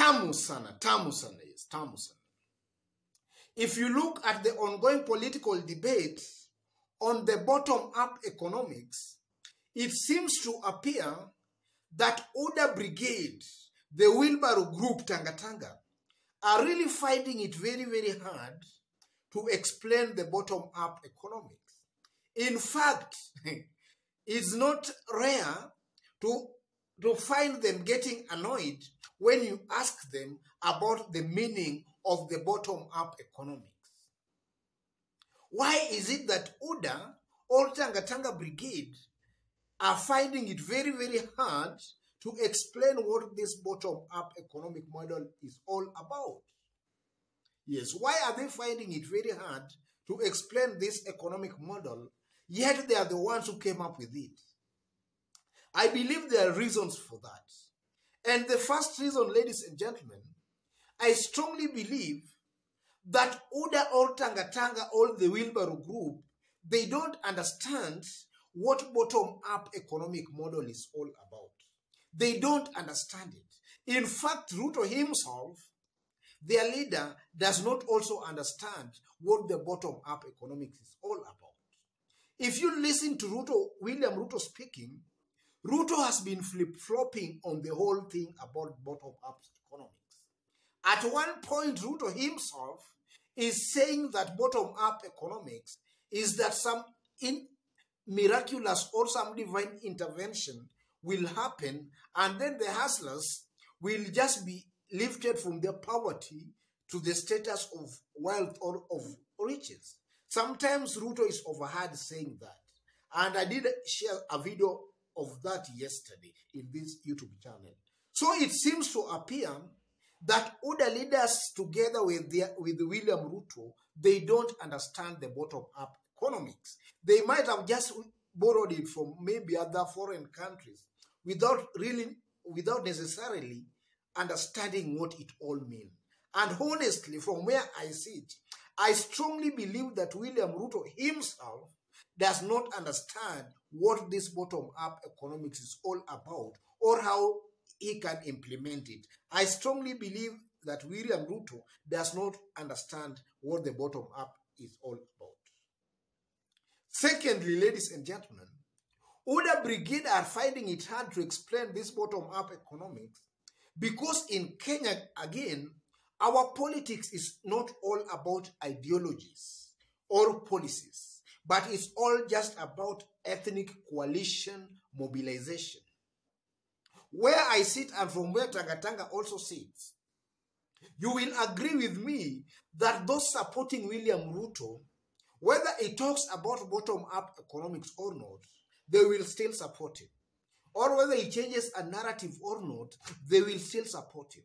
tamu sana, yes, tamu sana. If you look at the ongoing political debate on the bottom-up economics, it seems to appear that UDA Brigade, the wheelbarrow group Tanga, are really finding it very, very hard to explain the bottom-up economics. In fact, it's not rare to find them getting annoyed when you ask them about the meaning of the bottom-up economics. Why is it that UDA or Tanga Brigade are finding it very, very hard to explain what this bottom-up economic model is all about? Yes, why are they finding it very hard to explain this economic model, yet they are the ones who came up with it? I believe there are reasons for that. And the first reason, ladies and gentlemen, I strongly believe that UDA or Tanga or the wheelbarrow group, they don't understand what bottom-up economic model is all about. They don't understand it. In fact, Ruto himself, their leader, does not also understand what the bottom-up economics is all about. If you listen to William Ruto speaking, Ruto has been flip-flopping on the whole thing about bottom-up economics. At one point, Ruto himself is saying that bottom-up economics is that some miraculous or some divine intervention will happen, and then the hustlers will just be lifted from their poverty to the status of wealth or of riches. Sometimes Ruto is overheard saying that. And I did share a video of that yesterday in this YouTube channel. So it seems to appear that UDA leaders together with William Ruto, they don't understand the bottom-up economics. They might have just borrowed it from maybe other foreign countries without necessarily understanding what it all means. And honestly, from where I sit, I strongly believe that William Ruto himself does not understand what this bottom-up economics is all about or how he can implement it. I strongly believe that William Ruto does not understand what the bottom-up is all about. Secondly, ladies and gentlemen, UDA Brigade are finding it hard to explain this bottom-up economics because in Kenya, again, our politics is not all about ideologies or policies, but it's all just about ethnic coalition mobilization. Where I sit and from where Tanga also sits, you will agree with me that those supporting William Ruto, whether he talks about bottom-up economics or not, they will still support him. Or whether he changes a narrative or not, they will still support him.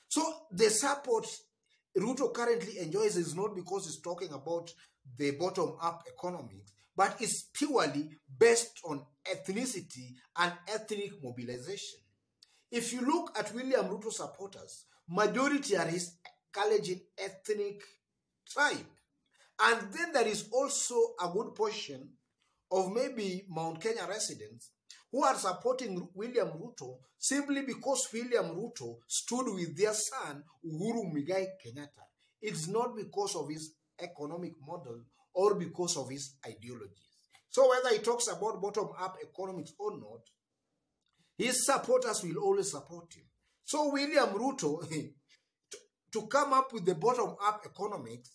So the support Ruto currently enjoys is not because he's talking about the bottom-up economics, but it's purely based on ethnicity and ethnic mobilization. If you look at William Ruto supporters, majority are his Kalenjin ethnic tribe. And then there is also a good portion of maybe Mount Kenya residents who are supporting William Ruto simply because William Ruto stood with their son, Uhuru Muigai Kenyatta. It's not because of his economic model or because of his ideologies. So whether he talks about bottom-up economics or not, his supporters will always support him. So William Ruto, to come up with the bottom-up economics,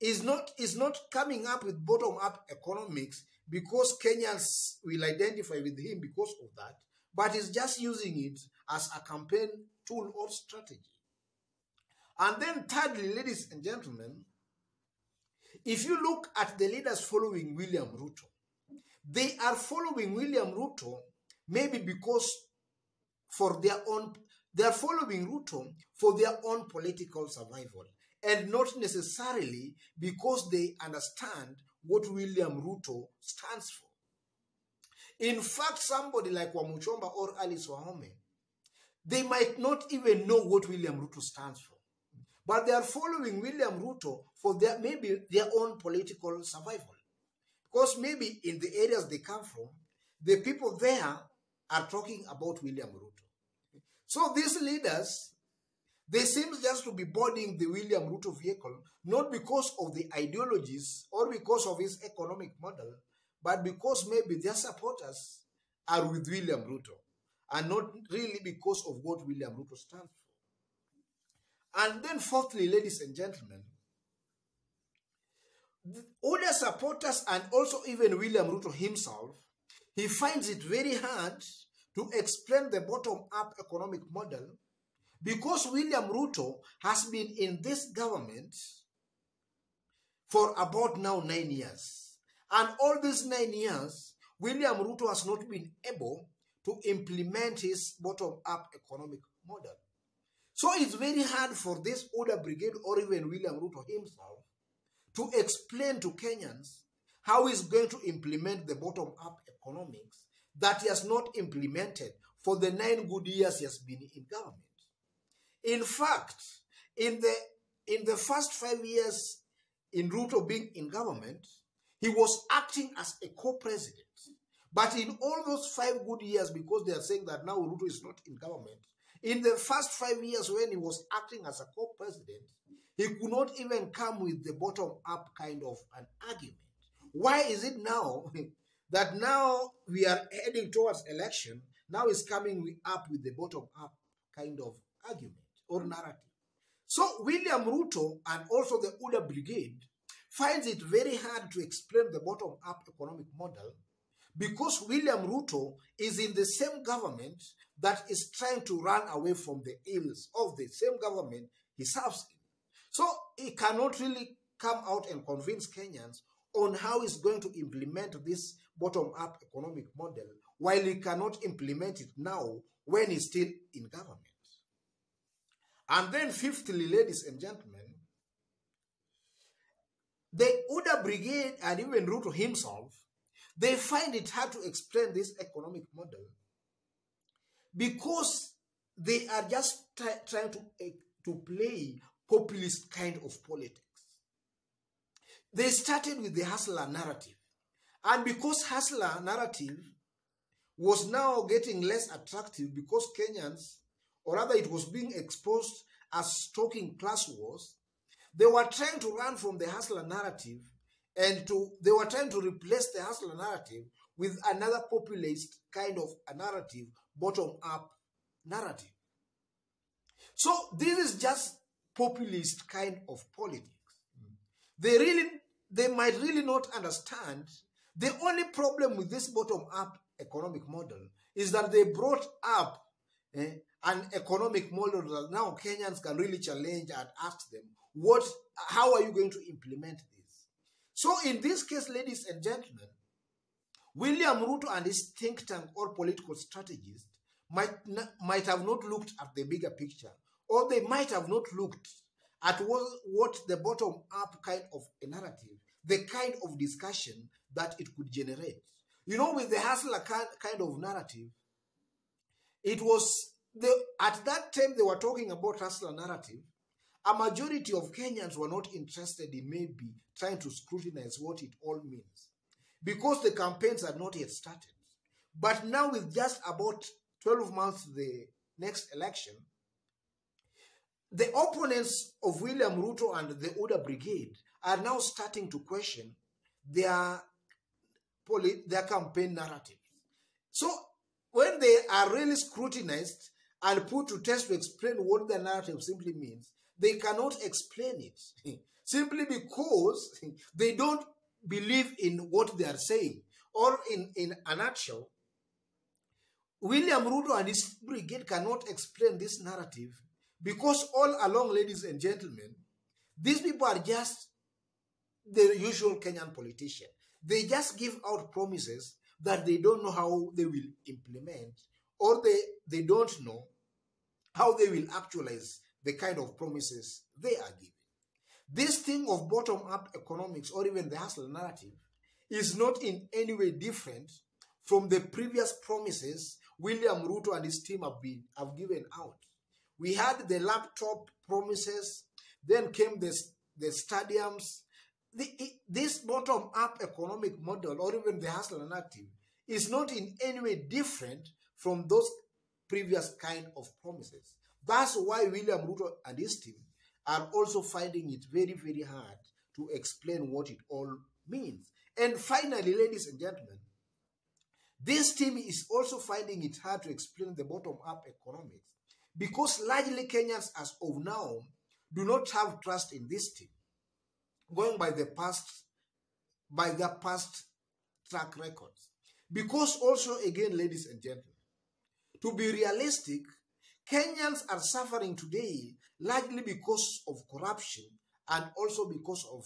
is not coming up with bottom-up economics because Kenyans will identify with him because of that, but is just using it as a campaign tool or strategy. And then thirdly, ladies and gentlemen, if you look at the leaders following William Ruto, they are following William Ruto maybe because they are following Ruto for their own political survival, and not necessarily because they understand what William Ruto stands for. In fact, somebody like Wamuchomba or Alice Wahome, they might not even know what William Ruto stands for. But they are following William Ruto for maybe their own political survival. Because maybe in the areas they come from, the people there are talking about William Ruto. So these leaders, They seem just to be boarding the William Ruto vehicle, not because of the ideologies or because of his economic model, but because maybe their supporters are with William Ruto, and not really because of what William Ruto stands for. And then fourthly, ladies and gentlemen, other supporters and also even William Ruto himself, he finds it very hard to explain the bottom-up economic model because William Ruto has been in this government for about now 9 years. And all these 9 years, William Ruto has not been able to implement his bottom-up economic model. So it's very hard for this UDA brigade or even William Ruto himself to explain to Kenyans how he's going to implement the bottom-up economics that he has not implemented for the 9 good years he has been in government. In fact, in the first 5 years in Ruto being in government, he was acting as a co-president. But in all those 5 good years, because they are saying that now Ruto is not in government, in the first 5 years when he was acting as a co-president, he could not even come with the bottom-up kind of an argument. Why is it now that now we are heading towards election, now he's coming up with the bottom-up kind of argument or narrative? So William Ruto and also the UDA brigade finds it very hard to explain the bottom-up economic model because William Ruto is in the same government that is trying to run away from the ills of the same government he serves in. So he cannot really come out and convince Kenyans on how he's going to implement this bottom-up economic model while he cannot implement it now when he's still in government. And then fifthly, ladies and gentlemen, the UDA brigade and even Ruto himself, they find it hard to explain this economic model because they are just trying to play populist kind of politics. They started with the hustler narrative. And because hustler narrative was now getting less attractive because Kenyans, or rather it was being exposed as talking class wars, they were trying to run from the hustler narrative and they were trying to replace the hustler narrative with another populist kind of a narrative, bottom-up narrative. So this is just populist kind of politics. They might really not understand. The only problem with this bottom-up economic model is that they brought up an economic model that now Kenyans can really challenge and ask them, how are you going to implement this? So in this case, ladies and gentlemen, William Ruto and his think tank or political strategists might have not looked at the bigger picture, or they might have not looked at what the bottom-up kind of a narrative, the kind of discussion that it could generate. You know, with the hustler kind of narrative, it was, at that time they were talking about hustler narrative, a majority of Kenyans were not interested in maybe trying to scrutinize what it all means because the campaigns had not yet started. But now with just about 12 months to the next election, the opponents of William Ruto and the UDA brigade are now starting to question their campaign narrative. So when they are really scrutinized and put to test to explain what the narrative simply means, they cannot explain it simply because they don't believe in what they are saying. Or in a nutshell, William Ruto and his brigade cannot explain this narrative because all along, ladies and gentlemen, these people are just the usual Kenyan politician. They just give out promises that they don't know how they will implement, or they don't know how they will actualize the kind of promises they are giving. This thing of bottom-up economics or even the hustler narrative is not in any way different from the previous promises William Ruto and his team have given out. We had the laptop promises, then came the stadiums. This bottom-up economic model or even the hustler narrative is not in any way different from those previous kind of promises. That's why William Ruto and his team are also finding it very, very hard to explain what it all means. And finally, ladies and gentlemen, this team is also finding it hard to explain the bottom-up economics because largely Kenyans as of now do not have trust in this team, going by their past track records. Because also, again, ladies and gentlemen, to be realistic, Kenyans are suffering today largely because of corruption and also because of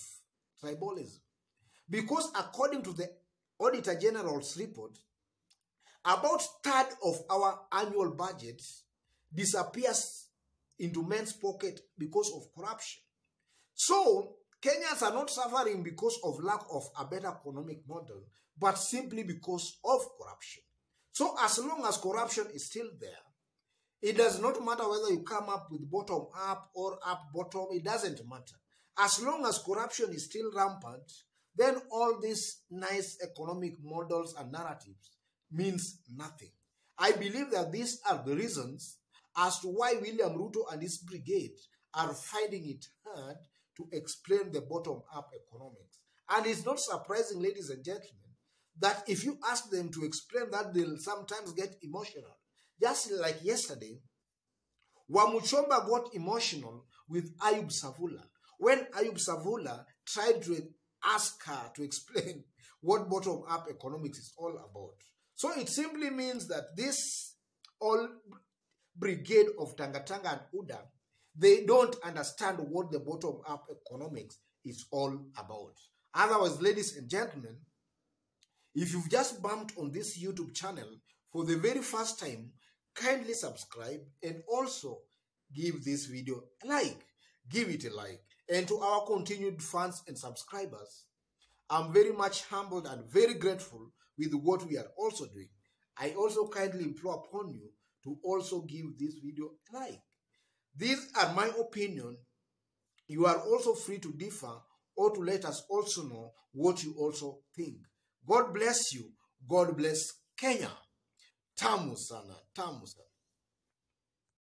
tribalism. Because according to the Auditor General's report, about a third of our annual budget disappears into men's pocket because of corruption. So, Kenyans are not suffering because of lack of a better economic model, but simply because of corruption. So, as long as corruption is still there, it does not matter whether you come up with bottom up or up bottom, it doesn't matter. As long as corruption is still rampant, then all these nice economic models and narratives means nothing. I believe that these are the reasons as to why William Ruto and his brigade are finding it hard to explain the bottom-up economics. And it's not surprising, ladies and gentlemen, that if you ask them to explain that, they'll sometimes get emotional. Just like yesterday, Wamuchomba got emotional with Ayub Savula when Ayub Savula tried to ask her to explain what bottom-up economics is all about. So it simply means that this all brigade of Tangatanga and UDA, they don't understand what the bottom-up economics is all about. Otherwise, ladies and gentlemen, if you've just bumped on this YouTube channel for the very first time, kindly subscribe and also give this video a like. Give it a like. And to our continued fans and subscribers, I'm very much humbled and very grateful with what we are also doing. I also kindly implore upon you to also give this video a like. These are my opinion. You are also free to differ or to let us also know what you also think. God bless you. God bless Kenya. Tamu sana, tamu sana.